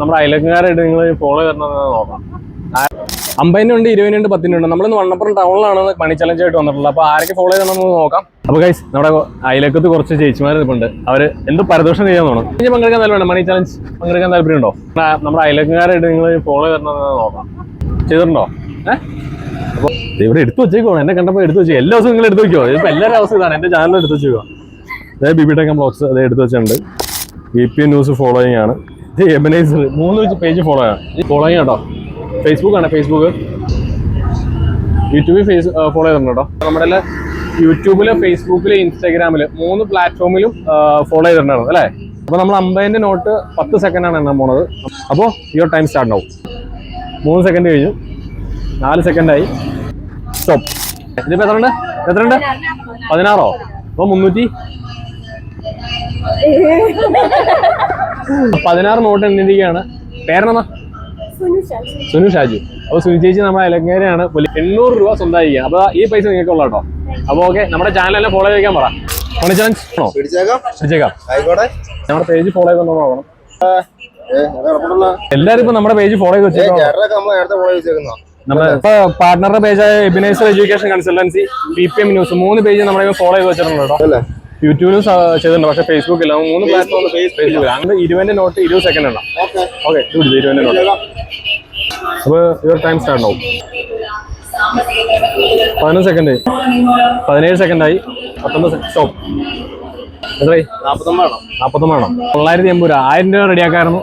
നമ്മുടെ അയലക്കാരായിട്ട് നിങ്ങൾ ഫോളോ ചെയ്യണമെന്ന് നോക്കാം. 50-നുണ്ട്, 20-നുണ്ട്, 10-നുണ്ട്. നമ്മളിന്ന് വണ്ണപ്പുറം ടൗണിലാണ് മണി ചലഞ്ച് ആയിട്ട് വന്നിട്ടുള്ളത്. അപ്പോൾ ആരൊക്കെ ഫോളോ ചെയ്യണമെന്ന് നോക്കാം. അപ്പോൾ ഗൈസ്, നമ്മുടെ അയലക്കത്ത് കുറച്ച് ചേച്ചിമാർ ഇരിപ്പുണ്ട്. അവർ എന്ത് പരദോഷം ചെയ്യാൻ തോന്നും. ഇനി പങ്കെടുക്കാൻ താല്പര്യമുണ്ടോ? മണി ചലഞ്ച് പങ്കെടുക്കാൻ താല്പര്യമുണ്ടോ? നമ്മുടെ അയലക്കാരായിട്ട് നിങ്ങൾ ഫോളോ ചെയ്യണമെന്ന് നോക്കാം. ചെയ്തിട്ടുണ്ടോ? അപ്പോൾ ഇവിടെ എടുത്തു വെച്ചേക്കോ. എന്നെ കണ്ടപ്പോൾ എടുത്തു വെച്ചേക്കോ. എല്ലാ ദിവസവും നിങ്ങൾ എടുത്തു വെക്കോ. ഇതിപ്പോൾ എല്ലാവരും അവസ്ഥ ഇതാണ്. എൻ്റെ ചാനലിൽ എടുത്തു വെച്ചേക്കോ. അതായത് ബിബി ടെക് ബ്ലോഗ്സ് അത് എടുത്തു വെച്ചിട്ടുണ്ട്. VPN ന്യൂസ് ഫോളോയിങ് ആണ്. ഇത് എബനൈസർ 3 പേജ് ഫോളോ ആണ്. ഈ ഫോളോയിങ് കേട്ടോ. ഫേസ്ബുക്കാണ്. ഫേസ്ബുക്ക്, യൂട്യൂബിൽ ഫോളോ ചെയ്തിട്ടുണ്ട് കേട്ടോ. നമ്മുടെ യൂട്യൂബില്, ഫേസ്ബുക്കില്, ഇൻസ്റ്റാഗ്രാമില് 3 പ്ലാറ്റ്ഫോമിലും ഫോളോ ചെയ്തിട്ടുണ്ടായിരുന്നു അല്ലേ? അപ്പോൾ നമ്മൾ 50-ന്റെ നോട്ട് 10 സെക്കൻഡാണ് എണ്ണാൻ പോണത്. അപ്പോൾ യുവർ ടൈം സ്റ്റാർട്ട് ആവും. 3 സെക്കൻഡ് കഴിഞ്ഞു, 4 സെക്കൻഡായി, സ്റ്റോപ്പ്. ഇതിപ്പോൾ എത്രയുണ്ട്? 16. അപ്പോൾ 16 നോട്ട് എണ്ണിരിക്കുകയാണ്. പേരെന്നാ? സുനു ഷാജു. അപ്പോൾ സുനു ചേച്ചി നമ്മുടെ അയലങ്ങേരെയാണ്. 800 രൂപ സ്വന്തമായിരിക്കുകയാണ്. അപ്പോൾ ഈ പൈസ നിങ്ങൾക്ക് ഉള്ള കേട്ടോ. അപ്പോൾ ഓക്കെ, നമ്മുടെ ചാനലെല്ലാം ഫോളോ ചെയ്യിക്കാൻ പറ. മണി ചലഞ്ച് ആണോ? പിടിച്ചേക്കാം. നമ്മുടെ പേജ് ഫോളോ ചെയ്തോ നോക്കണം. എല്ലാവരും ഇപ്പൊ നമ്മുടെ പേജ് ഫോളോ ചെയ്ത് വെച്ചേക്കാം. നമ്മുടെ പാർട്ണറുടെ പേജായ Ebenezer education consultancy, PPM news 3 page നമ്മുടെ ഫോളോ ചെയ്ത് വെച്ചിട്ടുണ്ട് കേട്ടോ. യൂട്യൂബിലും ചെയ്തിട്ടുണ്ട്, പക്ഷേ ഫേസ്ബുക്കില്ല. 3 പ്ലാറ്റ്ഫോം ഫേസ്ബുക്കിൽ. അങ്ങനെ 20-ന്റെ നോട്ട് 20 സെക്കൻഡ് ഉള്ള. ഓക്കെ, 20-ന്റെ നോട്ട്. അപ്പോൾ യുവർ ടൈം സ്റ്റാർട്ട് ആവും. 11 സെക്കൻഡ്, 17 സെക്കൻഡായി, 19 സ്റ്റോപ്പ്. എത്രയായി? 49 ആണോ? 980 രൂപ. 1000 രൂപ റെഡിയാക്കായിരുന്നു,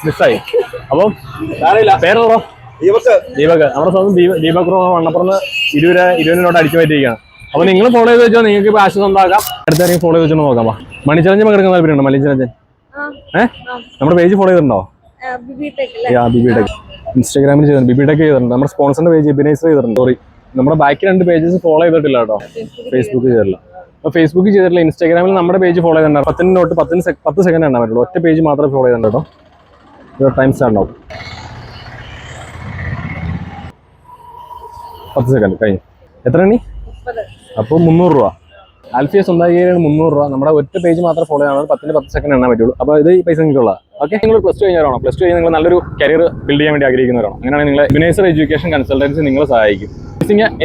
മിസ്സായി. അപ്പം പേരെന്തോ? ദീപക്. നമ്മുടെ സ്വന്തം ദീപക് വണ്ണപ്പുറന്ന് 20 നോട്ട് അടിച്ചു മാറ്റിയിരിക്കുകയാണ്. അപ്പോൾ നിങ്ങൾ ഫോളോ ചെയ്ത് വെച്ചാൽ നിങ്ങൾക്ക് ഇപ്പോൾ ആശയം ഉണ്ടാക്കാം. അടുത്താരെയും ഫോളോ ചെയ്ത് വെച്ചോ നോക്കാം. മണി ചലഞ്ച് പങ്കെടുക്കാൻ താല്പര്യമുണ്ടോ? മണി ചലഞ്ച് നമ്മുടെ പേജ് ഫോളോ ചെയ്തിട്ടുണ്ടോ? ബിബി ടെക്. ഇൻസ്റ്റാഗ്രാമിൽ ചെയ്തിട്ടുണ്ട്, ബിബി ടെക് ചെയ്തിട്ടുണ്ട്. നമ്മുടെ സ്പോൺസറിന്റെ പേജ് എബനൈസർ ചെയ്തിട്ടുണ്ട്. സോറി, നമ്മുടെ ബാക്കി 2 പേജസ് ഫോളോ ചെയ്തിട്ടില്ല കേട്ടോ. ഫേസ്ബുക്ക് ചെയ്തിട്ടില്ല. അപ്പോൾ ഫേസ്ബുക്ക് ചെയ്തിട്ടില്ല. ഇൻസ്റ്റാഗ്രാമിൽ നമ്മുടെ പേജ് ഫോളോ ചെയ്തിട്ടുണ്ട്. 10 നോട്ട് 10 സെക്കൻഡ് എണ്ണാൻ പറ്റുള്ളൂ. ഒറ്റ പേജ് മാത്രമേ ഫോളോ ചെയ്തിട്ടുണ്ട് കേട്ടോ. യുവർ ടൈം സ്റ്റാർട്ട് ആവും. 10 സെക്കൻഡ് കഴിഞ്ഞു. എത്ര എണ്ണി? അപ്പോൾ 300 രൂപ. ആൽഫിയ സ്വന്തമാക്കിയാണ് 300 രൂപ. നമ്മുടെ ഒറ്റ പേജ് മാത്രം ഫോളോ ചെയ്യണം. 10 സെക്കൻഡ് എണ്ണാൻ പറ്റുള്ളൂ. അപ്പോൾ ഇത് ഈ പൈസ നിങ്ങൾക്കുള്ള. ഓക്കെ, നിങ്ങൾ +2 കഴിഞ്ഞവരാണോ? +2 കഴിഞ്ഞ് നിങ്ങൾ നല്ലൊരു കരിയർ ബിൽഡ് ചെയ്യാൻ വേണ്ടി ആഗ്രഹിക്കുന്നവരാണോ? അങ്ങനെയാണെങ്കിൽ നിങ്ങൾ എബനൈസർ എഡ്യൂക്കേഷൻ കൺസൾട്ടൻസി നിങ്ങളെ സഹായിക്കും.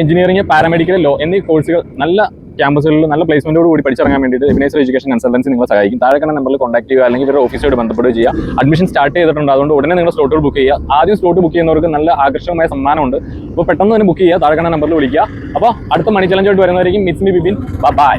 എഞ്ചിനീയറിംഗ്, പാരാമെഡിക്കൽ, ലോ എന്നീ കോഴ്സുകൾ നല്ല ക്യാമ്പസുകളിൽ നല്ല പ്ലേസ്മെന്റോട് കൂടി പഠിച്ചിറങ്ങാൻ വേണ്ടിയിട്ട് എബനൈസർ എഡ്യൂക്കേഷൻ കൺസൾട്ടൻസി നിങ്ങളെ സഹായിക്കും. താഴെ കാണുന്ന നമ്പറിൽ കോൺടാക്ട് ചെയ്യുക, അല്ലെങ്കിൽ ഇവരുടെ ഓഫീസോട് ബന്ധപ്പെടുകയോ ചെയ്യുക. അഡ്മിഷൻ സ്റ്റാർട്ട് ചെയ്തിട്ടുണ്ട്, അതുകൊണ്ട് ഉടനെ നിങ്ങൾ സ്ലോട്ടുകൾ ബുക്ക് ചെയ്യുക. ആദ്യം സ്ലോട്ട് ബുക്ക് ചെയ്യുന്നവർക്ക് നല്ല ആകർഷകമായ സമ്മാനമുണ്ട്. അപ്പോൾ പെട്ടെന്ന് തന്നെ ബുക്ക് ചെയ്യുക. താഴെ കാണുന്ന നമ്പറിൽ വിളിക്കുക. അപ്പോൾ അടുത്ത മണി ചലഞ്ചായിട്ട് വരുന്നവരേക്കും മിസ് മി ബിബിൻ. ബൈ.